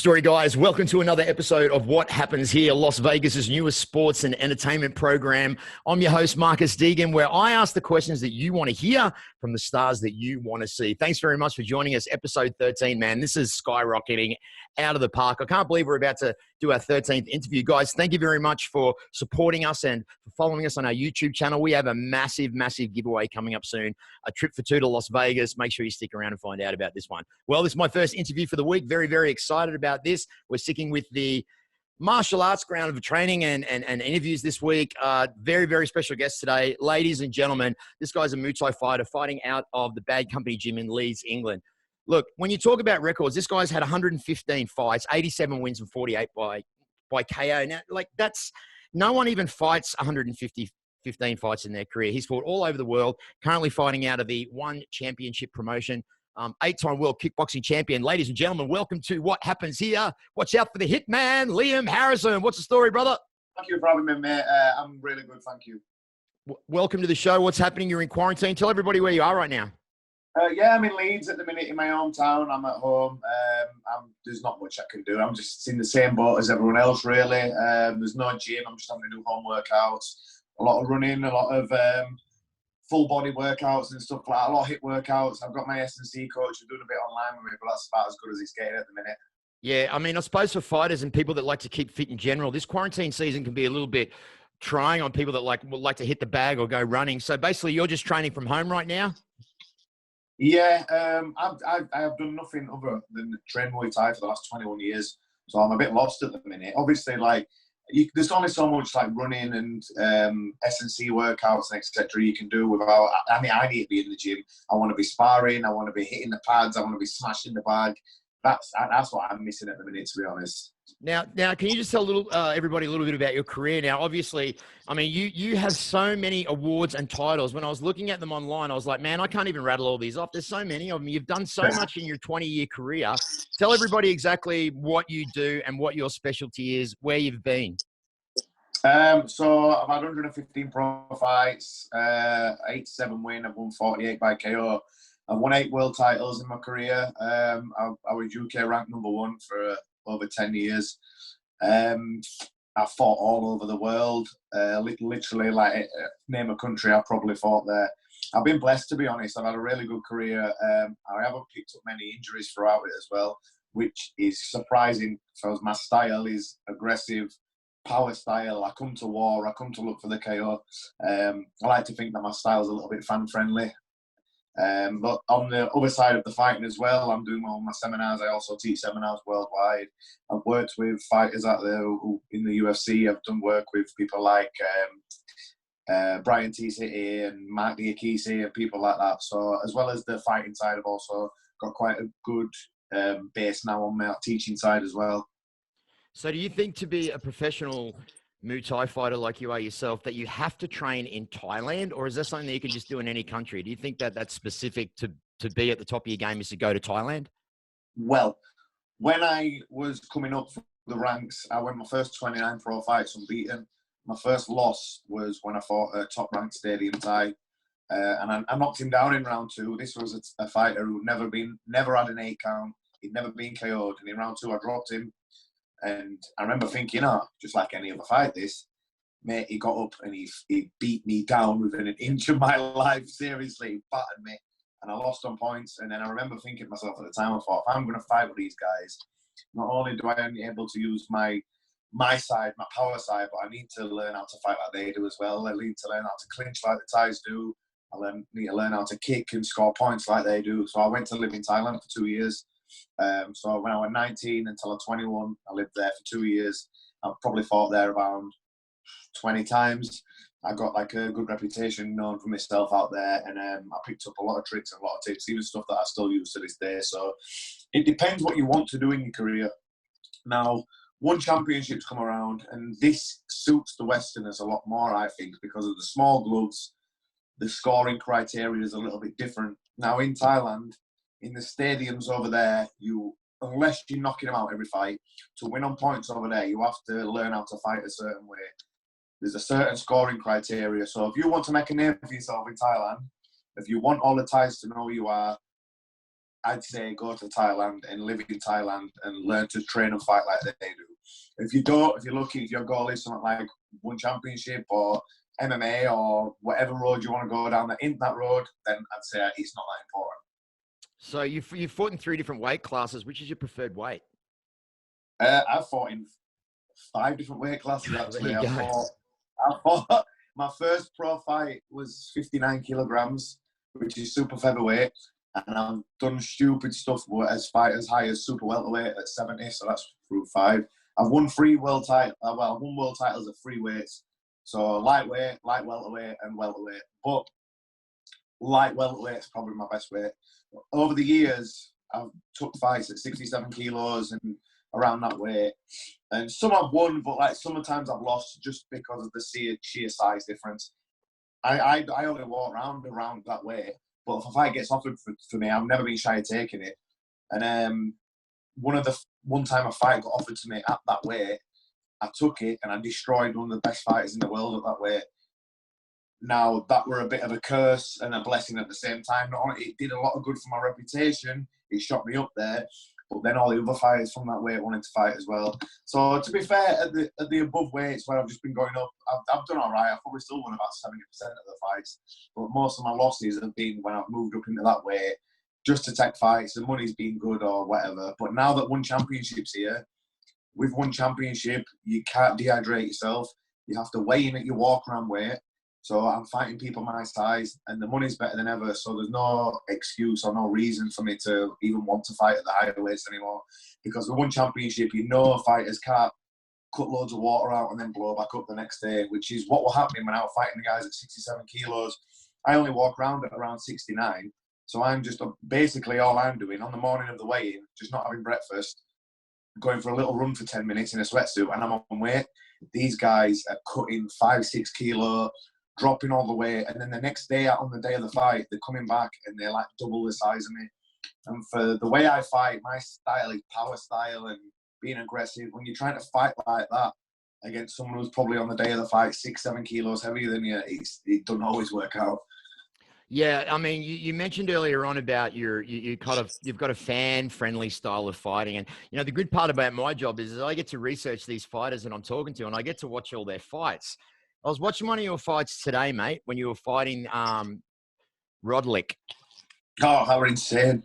story, guys. Welcome to another episode of What Happens Here, Las Vegas's newest sports and entertainment program. I'm your host, Marcus Deegan, where I ask the questions that you want to hear from the stars that you want to see. Thanks very much for joining us. Episode 13, man. This is skyrocketing out of the park. I can't believe we're about to do our 13th interview. Guys, thank you very much for supporting us and for following us on our YouTube channel. We have a massive, massive giveaway coming up soon. A trip for two to Las Vegas. Make sure you stick around and find out about this one. Well, this is my first interview for the week. Very, very excited about this. We're sticking with the martial arts ground of training and interviews this week. Very, very special guest today. Ladies and gentlemen, this guy's a Muay Thai fighter fighting out of the Bad Company Gym in Leeds, England. Look, when you talk about records, this guy's had 115 fights, 87 wins and 48 by KO. Now, like, that's no one even fights 115 fights in their career. He's fought all over the world, currently fighting out of the One Championship promotion. 8-time world kickboxing champion. Ladies and gentlemen, welcome to What Happens Here. Watch out for the Hitman, Liam Harrison. What's the story, brother? Thank you for having me, mate. I'm really good, thank you. Welcome to the show. What's happening? You're in quarantine. Tell everybody where you are right now. Yeah, I'm in Leeds at the minute, in my hometown. I'm at home. There's not much I can do. I'm just in the same boat as everyone else, really. There's no gym. I'm just having to do home workouts. A lot of running, a lot of full body workouts and stuff like that. A lot of HIIT workouts. I've got my S&C coach who's doing a bit online with me, but that's about as good as it's getting at the minute. Yeah, I mean, I suppose for fighters and people that like to keep fit in general, this quarantine season can be a little bit trying on people that like to hit the bag or go running. So basically, you're just training from home right now? Yeah, I have done nothing other than train Muay Thai for the last 21 years. So I'm a bit lost at the minute. Obviously, there's only so much like running and S&C workouts and etc. you can do without. I mean, I need to be in the gym. I want to be sparring. I want to be hitting the pads. I want to be smashing the bag. That's what I'm missing at the minute, to be honest. Now, can you just tell everybody a little bit about your career? Now, obviously, I mean, you have so many awards and titles. When I was looking at them online, I was like, man, I can't even rattle all these off. There's so many of them. You've done so much in your 20-year career. Tell everybody exactly what you do and what your specialty is, where you've been. So I've had 115 pro fights, 87 win. I've won 48 by KO. I've won 8 world titles in my career. I was UK ranked #1 for over 10 years. I fought all over the world. Literally, name a country, I probably fought there. I've been blessed, to be honest. I've had a really good career. I haven't picked up many injuries throughout it as well, which is surprising because my style is aggressive, power style. I come to war. I come to look for the KO. I like to think that my style is a little bit fan-friendly. But on the other side of the fighting as well, I'm doing all my seminars. I also teach seminars worldwide. I've worked with fighters out there who in the UFC. I've done work with people like Brian T. City and Mark Diakisi and people like that. So as well as the fighting side, I've also got quite a good base now on my teaching side as well. So do you think to be a professional Muay Thai fighter like you are yourself, that you have to train in Thailand, or is that something that you can just do in any country? Do you think that that's specific to be at the top of your game is to go to Thailand? Well, when I was coming up through the ranks, I won my first 29 pro fights unbeaten. My first loss was when I fought a top-ranked Stadium Thai, and I knocked him down in round 2. This was a fighter who'd never had an 8 count. He'd never been KO'd, and in round 2 I dropped him. And I remember thinking, just like any other fight, this mate, he got up and he beat me down within an inch of my life. Seriously, he battered me, and I lost on points. And then I remember thinking to myself at the time, I thought, if I'm going to fight with these guys, not only do I only able to use my side, my power side, but I need to learn how to fight like they do as well. I need to learn how to clinch like the Thais do. Need to learn how to kick and score points like they do. So I went to live in Thailand for 2 years. So when I was 19 until I was 21, I lived there for 2 years. I probably fought there around 20 times. I got like a good reputation known for myself out there, and I picked up a lot of tricks and a lot of tips, even stuff that I still use to this day. So it depends what you want to do in your career. Now, One Championships come around, and this suits the Westerners a lot more, I think, because of the small gloves. The scoring criteria is a little bit different. Now in Thailand, in the stadiums over there, unless you're knocking them out every fight, to win on points over there, you have to learn how to fight a certain way. There's a certain scoring criteria. So if you want to make a name for yourself in Thailand, if you want all the Thais to know who you are, I'd say go to Thailand and live in Thailand and learn to train and fight like they do. If you don't, if you're lucky, if your goal is something like one championship or MMA or whatever road you want to go down that road, then I'd say it's not that important. So you fought in 3 different weight classes. Which is your preferred weight? I've fought in 5 different weight classes, actually. There you go. I fought, my first pro fight was 59 kilograms, which is super featherweight. And I've done stupid stuff as high as super welterweight at 70, so that's through 5. I've won 3 world titles. I've won world titles at 3 weights. So lightweight, light welterweight, and welterweight. But light welterweight is probably my best weight. Over the years, I've took fights at 67 kilos and around that weight. And some I've won, but like sometimes I've lost just because of the sheer size difference. I only walk around that weight. But if a fight gets offered for me, I've never been shy of taking it. And one time a fight got offered to me at that weight, I took it and I destroyed one of the best fighters in the world at that weight. Now, that were a bit of a curse and a blessing at the same time. Not only it did a lot of good for my reputation, it shot me up there, but then all the other fighters from that weight wanted to fight as well. So to be fair, at the above weights where I've just been going up, I've done all right. I've probably still won about 70% of the fights, but most of my losses have been when I've moved up into that weight just to take fights. The money's been good or whatever. But now that one championship's here, with one championship, you can't dehydrate yourself. You have to weigh in at your walk-around weight. So I'm fighting people my size, and the money's better than ever. So there's no excuse or no reason for me to even want to fight at the higher weights anymore. Because with one championship, fighters can't cut loads of water out and then blow back up the next day, which is what was happening when I was fighting the guys at 67 kilos. I only walk around at around 69. So I'm just basically all I'm doing on the morning of the weigh-in, just not having breakfast, going for a little run for 10 minutes in a sweatsuit, and I'm on weight. These guys are cutting 5-6 kilo, dropping all the weight, and then the next day, on the day of the fight, they're coming back and they're like double the size of me. And for the way I fight, my style is power style and being aggressive. When you're trying to fight like that against someone who's probably on the day of the fight 6-7 kilos heavier than you, it doesn't always work out. Yeah, I mean, you mentioned earlier on about you've got a fan-friendly style of fighting, and the good part about my job is I get to research these fighters that I'm talking to, and I get to watch all their fights. I was watching one of your fights today, mate, when you were fighting Rodlick. Oh, how insane.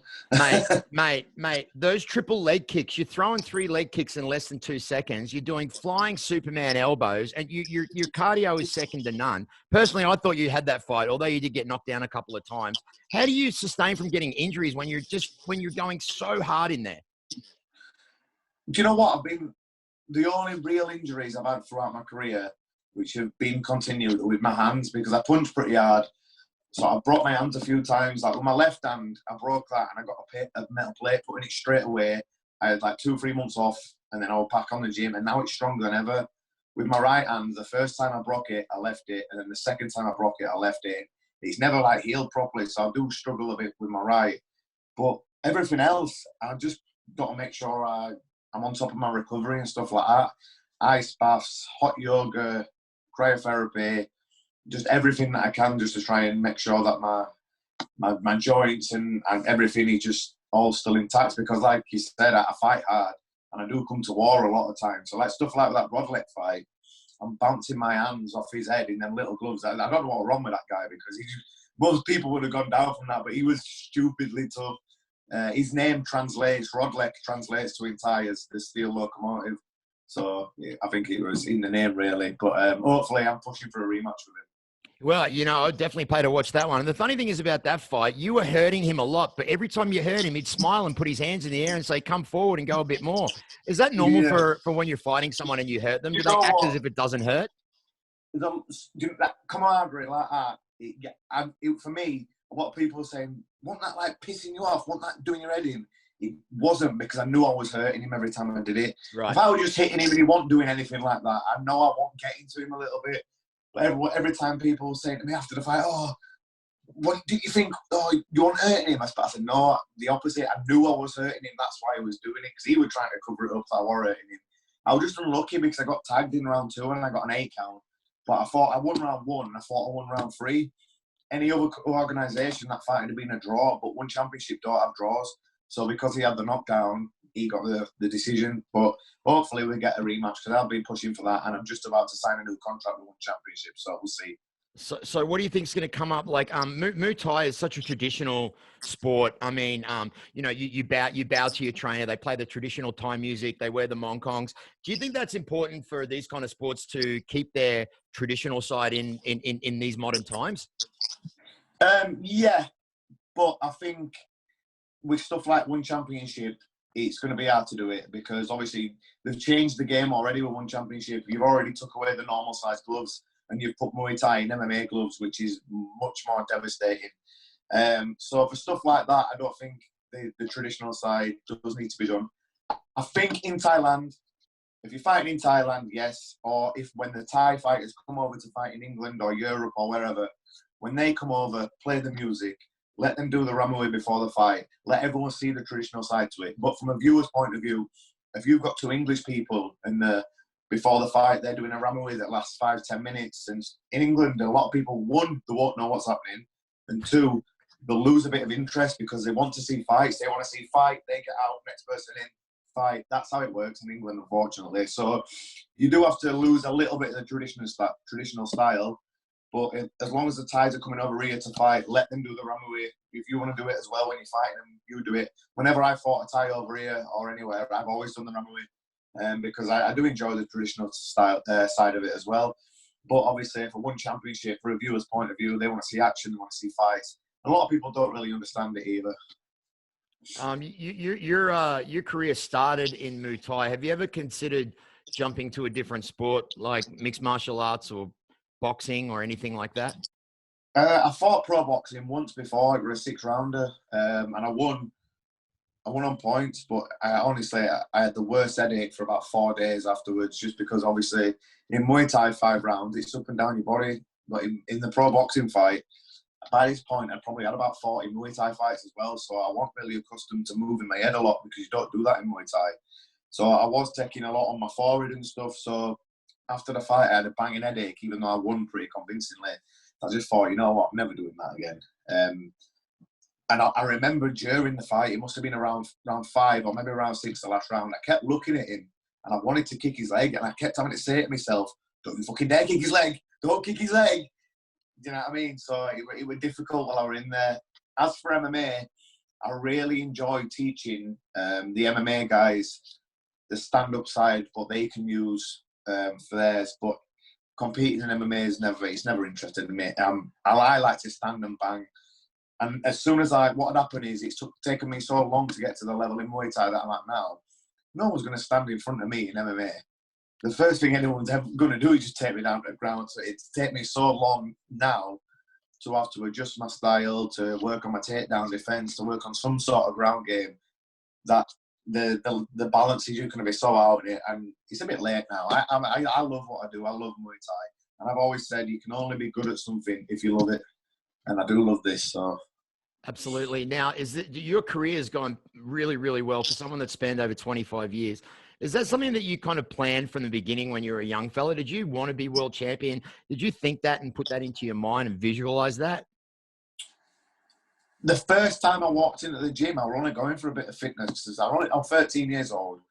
mate, those triple leg kicks, you're throwing 3 leg kicks in less than 2 seconds. You're doing flying Superman elbows, and your cardio is second to none. Personally, I thought you had that fight, although you did get knocked down a couple of times. How do you sustain from getting injuries when you're going so hard in there? Do you know what? The only real injuries I've had throughout my career, which have been continued, are with my hands, because I punch pretty hard. So I broke my hands a few times. Like with my left hand, I broke that and I got a metal plate put in it straight away. I had like 2-3 months off, and then I was back on the gym, and now it's stronger than ever. With my right hand, the first time I broke it, I left it, and then the second time I broke it, I left it. It's never like healed properly, so I do struggle a bit with my right. But everything else, I just got to make sure I'm on top of my recovery and stuff like that. Ice baths, hot yoga, cryotherapy, just everything that I can, just to try and make sure that my joints and everything is just all still intact. Because like you said, I fight hard and I do come to war a lot of times. So like stuff like that Rodlick fight, I'm bouncing my hands off his head in them little gloves. I don't know what's wrong with that guy, because most people would have gone down from that, but he was stupidly tough. His name Rodlick translates to in Thai as the steel locomotive. So yeah, I think it was in the name really. But hopefully I'm pushing for a rematch with him. Well, I'd definitely pay to watch that one. And the funny thing is about that fight, you were hurting him a lot, but every time you hurt him, he'd smile and put his hands in the air and say, come forward and go a bit more. Is that normal for when you're fighting someone and you hurt them? Do they act as if it doesn't hurt? Come on, Andrew, like that. For me, what people are saying, wasn't that like pissing you off? Wasn't that doing your head in? It wasn't, because I knew I was hurting him every time I did it. Right. If I was just hitting him and he wasn't doing anything like that, I know I won't get into him a little bit. But every time people were saying to me after the fight, oh, what do you think? Oh, you weren't hurting him? I said, no, the opposite. I knew I was hurting him. That's why I was doing it, because he was trying to cover it up that I was hurting him. I was just unlucky because I got tagged in round 2 and I got an 8 count. But I thought I won round 1 and I thought I won round 3. Any other organisation, that fight would have been a draw, but one championship don't have draws. So because he had the knockdown, he got the decision. But hopefully we get a rematch because I've been pushing for that, and I'm just about to sign a new contract with One Championship. So we'll see. So what do you think is going to come up? Like, Muay Thai is such a traditional sport. I mean, you know, you bow to your trainer. They play the traditional Thai music. They wear the mongkongs. Do you think that's important for these kind of sports to keep their traditional side in these modern times? Yeah, but I think with stuff like One Championship, it's going to be hard to do it because obviously they've changed the game already with One Championship. You've already took away the normal size gloves and you've put Muay Thai in MMA gloves, which is much more devastating. So for stuff like that, I don't think the traditional side does need to be done. I think in Thailand, if you're fighting in Thailand, yes, or if when the Thai fighters come over to fight in England or Europe or wherever, when they come over, play the music, let them do the Ramaway before the fight, let everyone see the traditional side to it. But from a viewer's point of view, if you've got two English people and before the fight they're doing a Ramaway that lasts 5-10 minutes, and in England a lot of people, one, they won't know what's happening, and two, they'll lose a bit of interest because they want to see fights, they want to see fight, they get out, next person in, fight. That's how it works in England, unfortunately. So you do have to lose a little bit of the traditional style. But as long as the Thais are coming over here to fight, let them do the Ramaway. If you want to do it as well when you're fighting them, you do it. Whenever I fought a Thai over here or anywhere, I've always done the Ramaway because I do enjoy the traditional style side of it as well. But obviously, for One Championship, for a viewer's point of view, they want to see action, they want to see fights. A lot of people don't really understand it either. Your career started in Muay Thai. Have you ever considered jumping to a different sport like mixed martial arts or boxing or anything like that? I fought pro boxing once before. It was a 6-rounder, and I won. I won on points, but honestly, I had the worst headache for about 4 days afterwards, just because obviously in Muay Thai 5 rounds, it's up and down your body. But in the pro boxing fight, by this point, I'd probably had about 40 Muay Thai fights as well, so I wasn't really accustomed to moving my head a lot because you don't do that in Muay Thai. So I was taking a lot on my forehead and stuff. So after the fight, I had a banging headache, even though I won pretty convincingly. I just thought, you know what, I'm never doing that again. And I remember during the fight, it must have been around round 5 or maybe around 6, the last round, I kept looking at him and I wanted to kick his leg, and I kept having to say to myself, don't you fucking dare kick his leg, don't kick his leg. Do you know what I mean? So it was difficult while I was in there. As for MMA, I really enjoy teaching the MMA guys the stand-up side, what they can use for theirs. But competing in MMA is never interested in me. I like to stand and bang. And as soon as what had happened is it's taken me so long to get to the level in Muay Thai that I'm at now. No one's going to stand in front of me in MMA. The first thing anyone's ever going to do is just take me down to the ground. So it's taken me so long now to have to adjust my style, to work on my takedown defense, to work on some sort of ground game, that the balance is just going to be so out in it. And it's a bit late now. I love what I do. I love Muay Thai. And I've always said you can only be good at something if you love it. And I do love this, so... Absolutely. Now, your career has gone really, really well for someone that's spanned over 25 years. Is that something that you kind of planned from the beginning when you were a young fella? Did you want to be world champion? Did you think that and put that into your mind and visualize that? The first time I walked into the gym, I was only going for a bit of fitness. I'm 13 years old.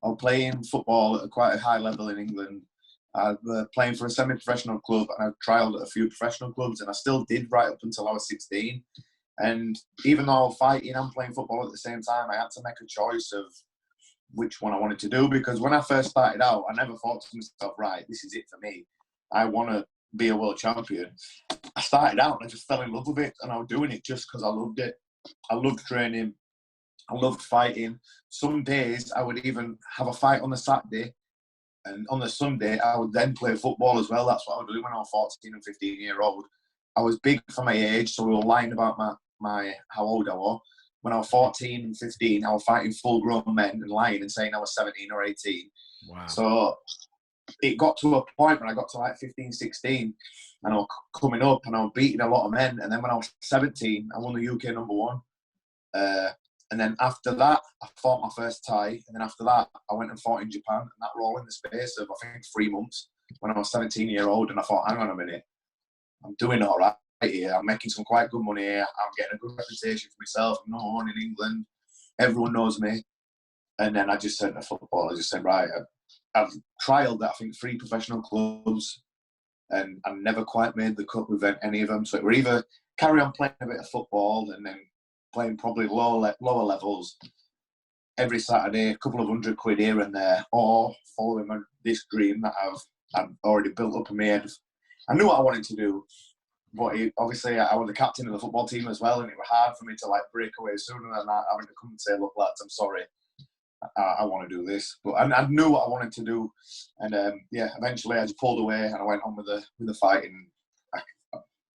I was playing football at quite a high level in England. I was playing for a semi-professional club, and I trialled at a few professional clubs, and I still did right up until I was 16. And even though I was fighting and playing football at the same time, I had to make a choice of which one I wanted to do, because when I first started out, I never thought to myself, right, this is it for me. I want to be a world champion. I started out and I just fell in love with it, and I was doing it just because I loved it. I loved training. I loved fighting. Some days I would even have a fight on the Saturday, and on the Sunday I would then play football as well. That's what I was doing when I was 14 and 15-year-old. I was big for my age, so we were lying about my how old I was. When I was 14 and 15, I was fighting full-grown men and lying and saying I was 17 or 18. Wow. So it got to a point when I got to like 15, 16, and I was coming up and I was beating a lot of men. And then when I was 17, I won the UK #1. And then after that, I fought my first Thai. And then after that, I went and fought in Japan. And that were all in the space of, I think, 3 months when I was 17-year-old. And I thought, hang on a minute, I'm doing all right here. I'm making some quite good money here. I'm getting a good reputation for myself. I'm #1 in England. Everyone knows me. And then I just said to football, I just said, right, I've trialled I think 3 professional clubs, and I never quite made the cut with any of them. So it were either carry on playing a bit of football and then playing probably lower levels every Saturday, a couple of £100 here and there, or following this dream that I've already built up in my head. I knew what I wanted to do, but obviously I was the captain of the football team as well, and it was hard for me to like break away sooner than that, having to come and say, look lads, I'm sorry, I want to do this. But I knew what I wanted to do, and eventually I just pulled away and I went on with the fighting.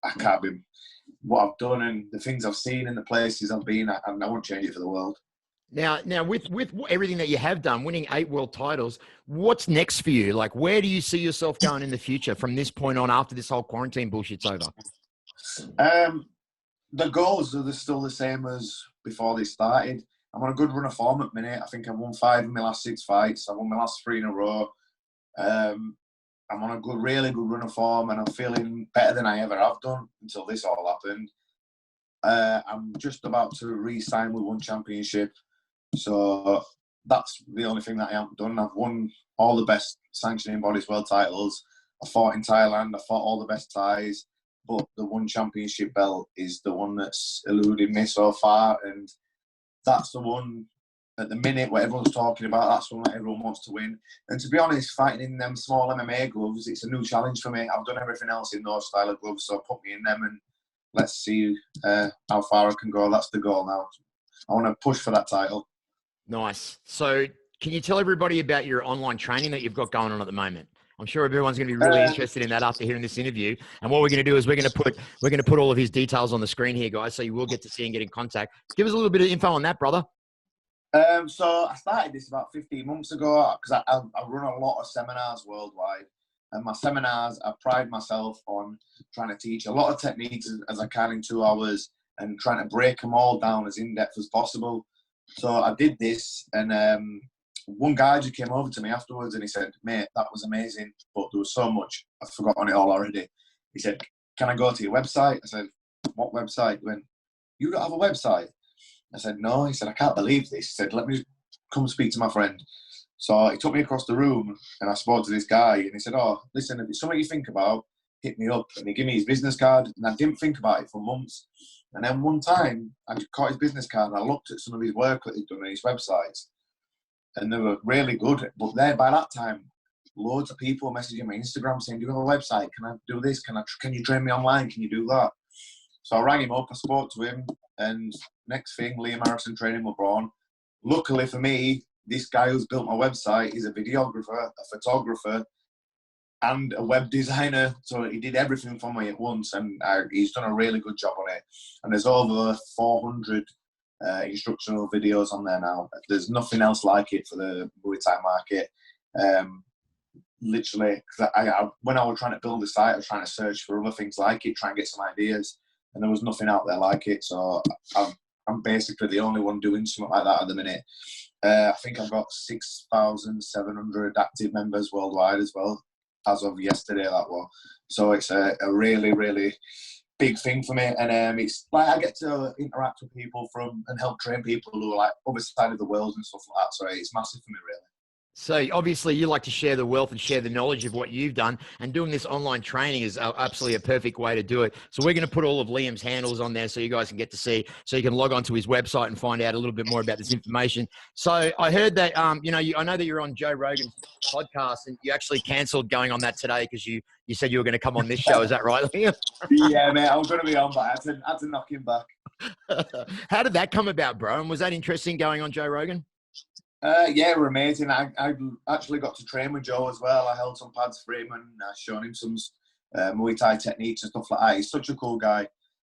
I can't be what I've done and the things I've seen and the places I've been. I won't change it for the world. Now, with everything that you have done, winning 8 world titles, what's next for you? Like, where do you see yourself going in the future from this point on after this whole quarantine bullshit's over? The goals are still the same as before they started. I'm on a good run of form at the minute. I think I've won 5 of my last 6 fights. I've won my last 3 in a row. I'm on a really good run of form, and I'm feeling better than I ever have done until this all happened. I'm just about to re-sign with one championship. So that's the only thing that I haven't done. I've won all the best sanctioning bodies world titles. I fought in Thailand. I fought all the best Thais. But the one championship belt is the one that's eluded me so far. And that's the one at the minute what everyone's talking about. That's the one that everyone wants to win. And to be honest, fighting in them small MMA gloves, it's a new challenge for me. I've done everything else in those style of gloves, so put me in them and let's see how far I can go. That's the goal now. I want to push for that title. Nice. So can you tell everybody about your online training that you've got going on at the moment? I'm sure everyone's going to be really interested in that after hearing this interview. And what we're going to do is we're going to put all of his details on the screen here, guys, so you will get to see and get in contact. Give us a little bit of info on that, brother. So I started this about 15 months ago because I run a lot of seminars worldwide. And my seminars, I pride myself on trying to teach a lot of techniques as I can in 2 hours and trying to break them all down as in-depth as possible. So I did this, and one guy just came over to me afterwards and he said, mate, that was amazing, but there was so much, I've forgotten it all already. He said, can I go to your website? I said, what website? He went, you don't have a website? I said, no. He said, I can't believe this. He said, let me come speak to my friend. So he took me across the room and I spoke to this guy and he said, oh, listen, if it's something you think about, hit me up. And he gave me his business card and I didn't think about it for months. And then one time I just caught his business card and I looked at some of his work that he'd done on his websites and they were really good. But then by that time, loads of people were messaging my Instagram saying, do you have a website? Can I do this? Can you train me online? Can you do that? So I rang him up, I spoke to him, and next thing, Liam Harrison Training were born. Luckily for me, this guy who's built my website is a videographer, a photographer, and a web designer. So he did everything for me at once, and he's done a really good job on it. And there's over 400 instructional videos on there now. There's nothing else like it for the Muay Thai market. Literally, because when I was trying to build the site, I was trying to search for other things like it, try and get some ideas, and there was nothing out there like it. So I'm basically the only one doing something like that at the minute. I think I've got 6,700 active members worldwide as well, as of yesterday, that was. So it's a really, really big thing for me. And it's like I get to interact with people and help train people who are like other side of the world and stuff like that. So it's massive for me, really. So obviously you like to share the wealth and share the knowledge of what you've done, and doing this online training is absolutely a perfect way to do it. So we're going to put all of Liam's handles on there so you guys can get to see, so you can log on to his website and find out a little bit more about this information. So I heard that, I know that you're on Joe Rogan's podcast and you actually cancelled going on that today because you said you were going to come on this show. Is that right, Liam? Yeah, mate, I was going to be on, but I had to knock him back. How did that come about, bro? And was that interesting going on Joe Rogan? Yeah, we're amazing. I actually got to train with Joe as well. I held some pads for him and shown him some Muay Thai techniques and stuff like that. He's such a cool guy.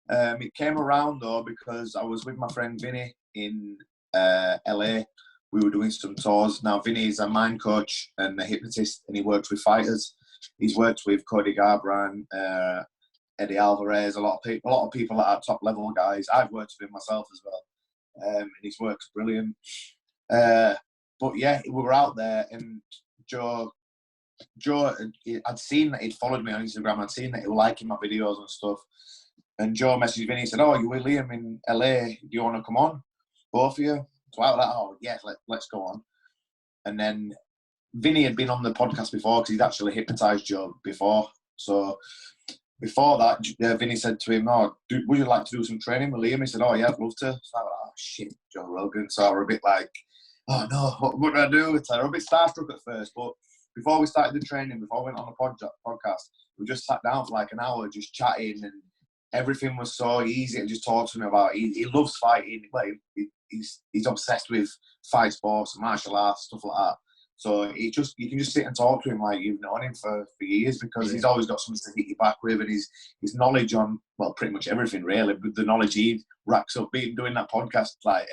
It came around though because I was with my friend Vinny in LA. We were doing some tours. Now Vinny is a mind coach and a hypnotist, and he works with fighters. He's worked with Cody Garbrandt, Eddie Alvarez, a lot of people that are top level guys. I've worked with him myself as well, and his work's brilliant. But yeah, we were out there, and Joe, I'd seen that he'd followed me on Instagram. I'd seen that he was liking my videos and stuff. And Joe messaged Vinny and said, "Oh, you with Liam in LA? Do you want to come on, both of you?" So I was like, oh, yeah, let's go on. And then Vinny had been on the podcast before because he'd actually hypnotised Joe before. So before that, Vinny said to him, oh, would you like to do some training with Liam? He said, oh, yeah, I'd love to. So I was like, oh, shit, Joe Rogan. So I was a bit like, oh, no, what do I do? So I was a bit starstruck at first. But before we started the training, before we went on the podcast, we just sat down for like an hour just chatting, and everything was so easy to just talk to him about. He loves fighting. He's obsessed with fight sports and martial arts, stuff like that. So you can just sit and talk to him like you've known him for years, because he's always got something to hit you back with, and his knowledge on, well, pretty much everything really, but the knowledge he racks up doing that podcast like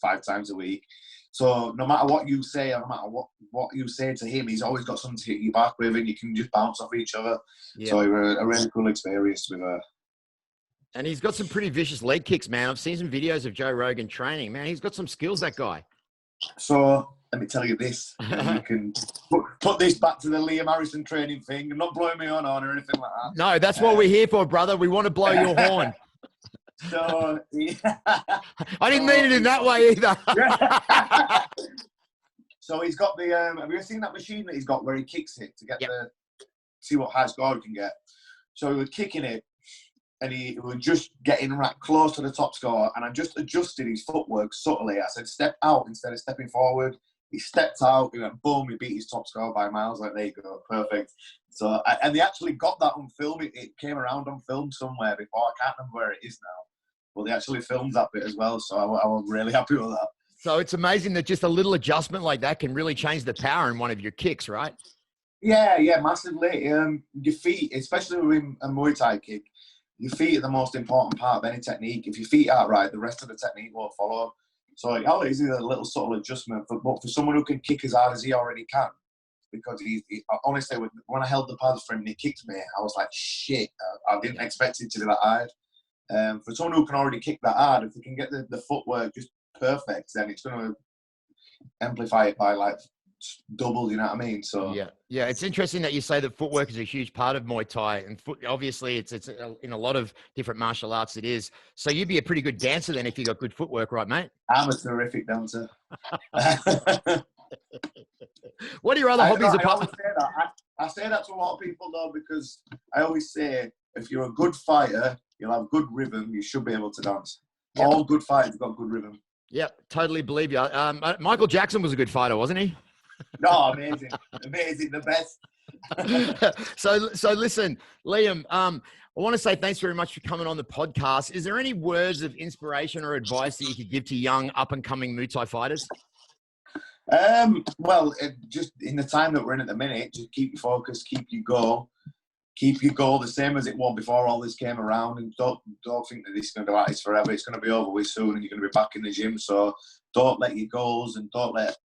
5 times a week. So no matter what you say, or no matter what you say to him, he's always got something to hit you back with, and you can just bounce off each other. Yeah. So it was a really cool experience with her. And he's got some pretty vicious leg kicks, man. I've seen some videos of Joe Rogan training. Man, he's got some skills, that guy. So let me tell you this. You can put this back to the Liam Harrison training thing. I'm not blowing my own horn or anything like that. No, that's what we're here for, brother. We want to blow your horn. So, yeah. I didn't mean it in that way either. So he's got the, have you ever seen that machine that he's got where he kicks it to get see what high score he can get? So he was kicking it, and he was just getting right close to the top score, and I just adjusted his footwork subtly. I said, step out instead of stepping forward. He stepped out, he went boom, he beat his top score by miles. Like, there you go, perfect. So, and they actually got that on film. It came around on film somewhere before. I can't remember where it is now. But they actually filmed that bit as well, so I was really happy with that. So it's amazing that just a little adjustment like that can really change the power in one of your kicks, right? Yeah, massively. Your feet, especially with a Muay Thai kick, your feet are the most important part of any technique. If your feet aren't right, the rest of the technique will follow. So all it is a little subtle adjustment. But for someone who can kick as hard as he already can, because he honestly, when I held the pads for him and he kicked me, I was like, shit, I didn't expect him to do that hard. For someone who can already kick that hard, if they can get the footwork just perfect, then it's going to amplify it by like double, you know what I mean? So yeah, it's interesting that you say that footwork is a huge part of Muay Thai, and obviously it's in a lot of different martial arts it is. So you'd be a pretty good dancer then if you got good footwork, right, mate? I'm a terrific dancer. What are your other hobbies apart? I say that to a lot of people though, because I always say if you're a good fighter, you'll have good rhythm, you should be able to dance. Yep. All good fighters have got good rhythm. Yep, totally believe you. Michael Jackson was a good fighter, wasn't he? No, amazing, the best. So listen, Liam, I want to say thanks very much for coming on the podcast. Is there any words of inspiration or advice that you could give to young up-and-coming Muay Thai fighters? Well, just in the time that we're in at the minute, just keep your focus, keep your goal the same as it was before all this came around, and don't think that this is going to last forever. It's going to be over with soon, and you're going to be back in the gym. So don't let your goals and don't let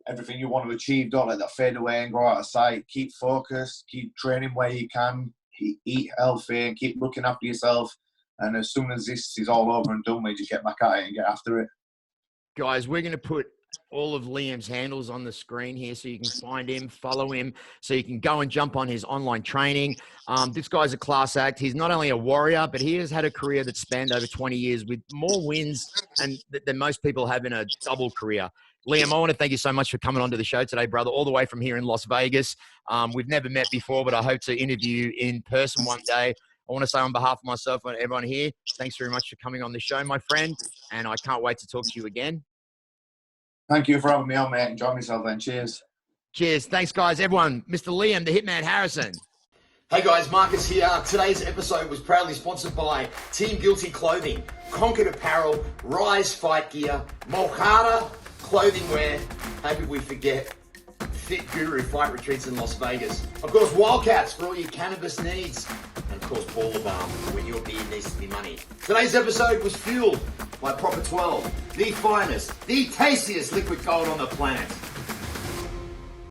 everything you want to achieve, don't let that fade away and go out of sight. Keep focused, keep training where you can, eat healthy, and keep looking after yourself. And as soon as this is all over and done, we just get back at it and get after it. Guys, we're going to put all of Liam's handles on the screen here so you can find him, follow him, so you can go and jump on his online training. This guy's a class act. He's not only a warrior, but he has had a career that spanned over 20 years with more wins than most people have in a double career. Liam, I want to thank you so much for coming onto the show today, brother, all the way from here in Las Vegas. We've never met before, but I hope to interview you in person one day. I want to say on behalf of myself and everyone here, thanks very much for coming on the show, my friend, and I can't wait to talk to you again. Thank you for having me on, mate. Enjoy myself then. Cheers. Cheers. Thanks, guys. Everyone, Mr. Liam, the Hitman Harrison. Hey, guys. Marcus here. Today's episode was proudly sponsored by Team Guilty Clothing, Conquered Apparel, Rise Fight Gear, Molcata Clothing Wear. How could we forget Fit Guru Fight Retreats in Las Vegas? Of course, Wildcats for all your cannabis needs. And of course, Baller Balm when your beard needs to be money. Today's episode was fueled by Proper 12, the finest, the tastiest liquid gold on the planet.